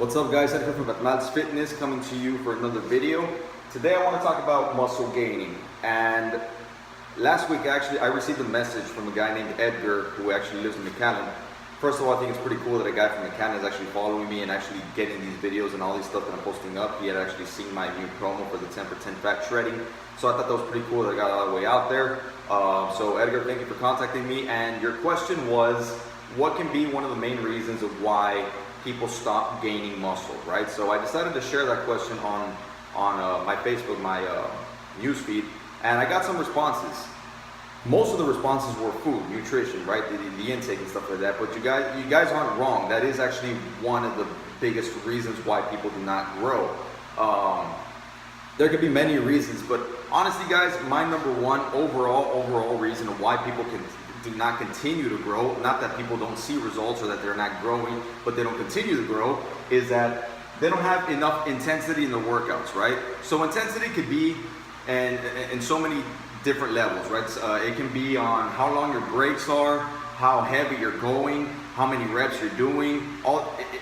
What's up guys, Edgar from Atmals Fitness coming to you for another video. Today I want to talk about muscle gaining. And last week actually I received a message from a guy named Edgar who actually lives in McAllen. First of all, I think it's pretty cool that a guy from McAllen is actually following me and actually getting these videos and all these stuff that I'm posting up. He had actually seen my new promo for the 10 for 10 fat shredding. So I thought that was pretty cool that I got all the way out there. So Edgar, thank you for contacting me. And your question was, what can be one of the main reasons of why people stop gaining muscle, right? So I decided to share that question on my Facebook, my news feed, and I got some responses. Most of the responses were food, nutrition, right? The intake and stuff like that. But you guys aren't wrong. That is actually one of the biggest reasons why people do not grow. There could be many reasons, but honestly, guys, my number one overall reason of why people do not continue to grow, not that people don't see results or that they're not growing, but they don't continue to grow, is that they don't have enough intensity in the workouts, right? So intensity could be in so many different levels, right? It can be on how long your breaks are, how heavy you're going, how many reps you're doing.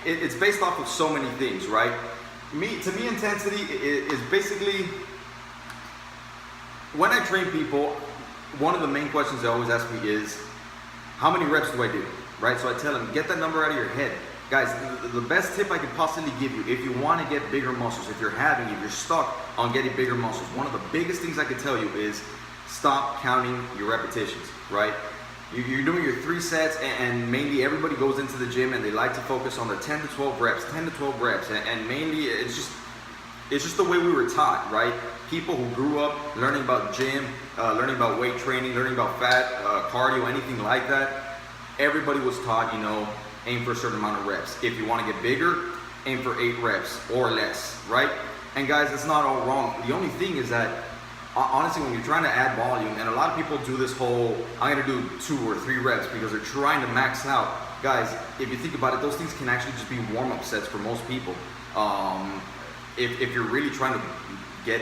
It's based off of so many things, right? To me, intensity is basically, when I train people, one of the main questions they always ask me is, how many reps do I do, right? So I tell them, get that number out of your head. Guys, the best tip I could possibly give you, if you want to get bigger muscles, if you're stuck on getting bigger muscles, one of the biggest things I could tell you is stop counting your repetitions, right? You're doing your 3 sets, and mainly everybody goes into the gym and they like to focus on the 10 to 12 reps, and mainly it's just the way we were taught, right? People who grew up learning about gym, learning about weight training, learning about fat, cardio, anything like that, everybody was taught, aim for a certain amount of reps. If you want to get bigger, aim for 8 reps or less, right? And guys, it's not all wrong. The only thing is that, honestly, when you're trying to add volume, and a lot of people do this whole, I'm gonna do 2 or 3 reps because they're trying to max out. Guys, if you think about it, those things can actually just be warm-up sets for most people. If you're really trying to get,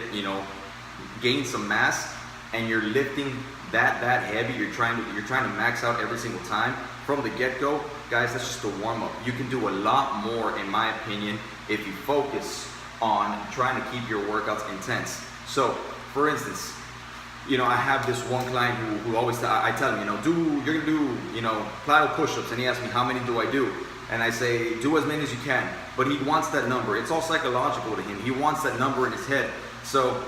gain some mass and you're lifting that heavy, you're trying to max out every single time from the get-go, guys, that's just a warm-up. You can do a lot more, in my opinion, if you focus on trying to keep your workouts intense. So, for instance, I have this one client who always, I tell him, you're gonna do, plyo push-ups, and he asks me, how many do I do? And I say, do as many as you can, but he wants that number. It's all psychological to him. He wants that number in his head. So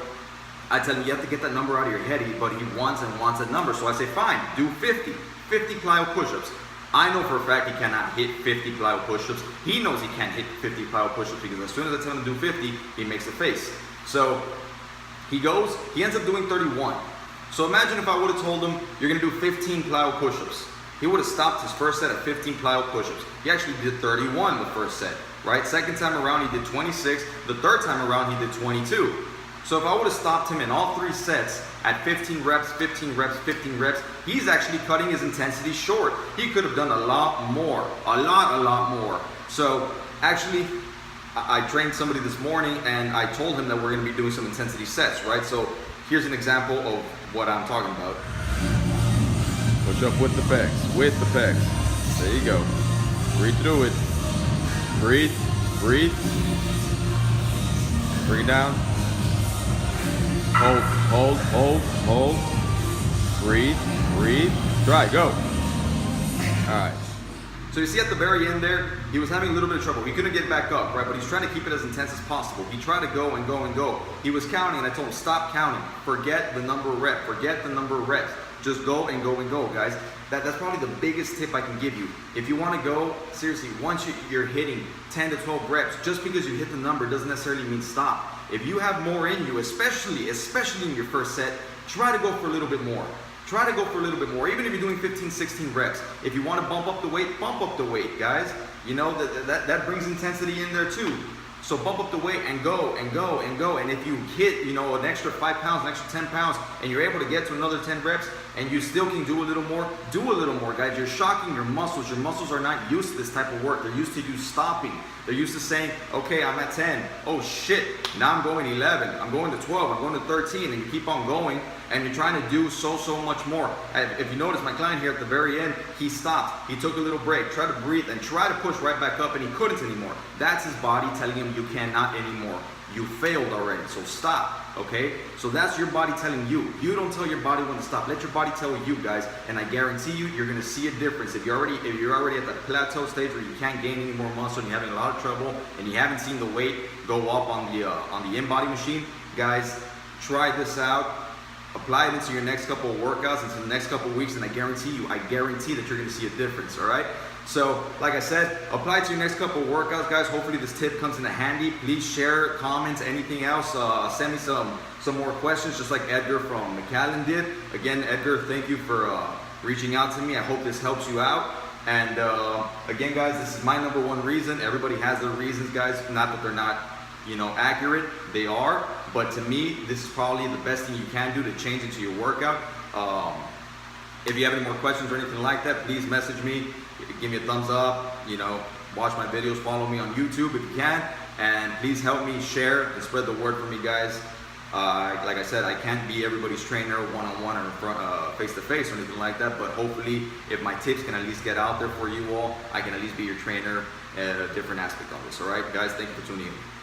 I tell him, you have to get that number out of your head, but he wants that number. So I say, fine, do 50 plyo push-ups. I know for a fact he cannot hit 50 plyo push-ups. He knows he can't hit 50 plyo push-ups because as soon as I tell him to do 50, he makes a face. So he ends up doing 31. So imagine if I would have told him, you're gonna do 15 plyo push-ups. He would have stopped his first set at 15 plyo push-ups. He actually did 31 the first set, right? Second time around, he did 26. The third time around, he did 22. So if I would have stopped him in all 3 sets at 15 reps, he's actually cutting his intensity short. He could have done a lot more. So actually, I trained somebody this morning and I told him that we're gonna be doing some intensity sets, right? So here's an example of what I'm talking about. Push up with the pecs, There you go. Breathe through it. Breathe. Bring it down. Hold. Breathe. Try, go. All right. So you see at the very end there, he was having a little bit of trouble. He couldn't get back up, right? But he's trying to keep it as intense as possible. He tried to go and go. He was counting, and I told him, stop counting. Forget the number of reps. Just go and go, guys. That's probably the biggest tip I can give you. If you want to go, seriously, once you're hitting 10 to 12 reps, just because you hit the number doesn't necessarily mean stop. If you have more in you, especially in your first set, try to go for a little bit more. Even if you're doing 15, 16 reps. If you want to bump up the weight, guys. That brings intensity in there too. So bump up the weight and go. And if you hit, an extra 5 pounds, an extra 10 pounds, and you're able to get to another 10 reps, and you still can do a little more, guys. You're shocking your muscles. Your muscles are not used to this type of work. They're used to you stopping. They're used to saying, okay, I'm at 10. Oh shit, now I'm going 11. I'm going to 12. I'm going to 13, and you keep on going. and you're trying to do so much more. If you notice, my client here at the very end, he stopped, he took a little break, tried to breathe, and try to push right back up, and he couldn't anymore. That's his body telling him you cannot anymore. You failed already, so stop, okay? So that's your body telling you. You don't tell your body when to stop. Let your body tell you, guys, and I guarantee you, you're gonna see a difference. If you're already at that plateau stage where you can't gain any more muscle and you're having a lot of trouble and you haven't seen the weight go up on the in-body machine, guys, try this out. Apply it into your next couple of workouts, into the next couple of weeks, and I guarantee that you're gonna see a difference, all right? So, like I said, apply it to your next couple of workouts, guys. Hopefully this tip comes in handy. Please share, comments, anything else. Send me some more questions, just like Edgar from McAllen did. Again, Edgar, thank you for reaching out to me. I hope this helps you out. And again, guys, this is my #1 reason. Everybody has their reasons, guys. Not that they're not, accurate. They are. But to me, this is probably the best thing you can do to change into your workout. If you have any more questions or anything like that, please message me. Give me a thumbs up, watch my videos, follow me on YouTube if you can, and please help me share and spread the word for me, guys. Like I said, I can't be everybody's trainer one-on-one or face-to-face or anything like that, but hopefully if my tips can at least get out there for you all, I can at least be your trainer at a different aspect of this. All right, guys, thank you for tuning in.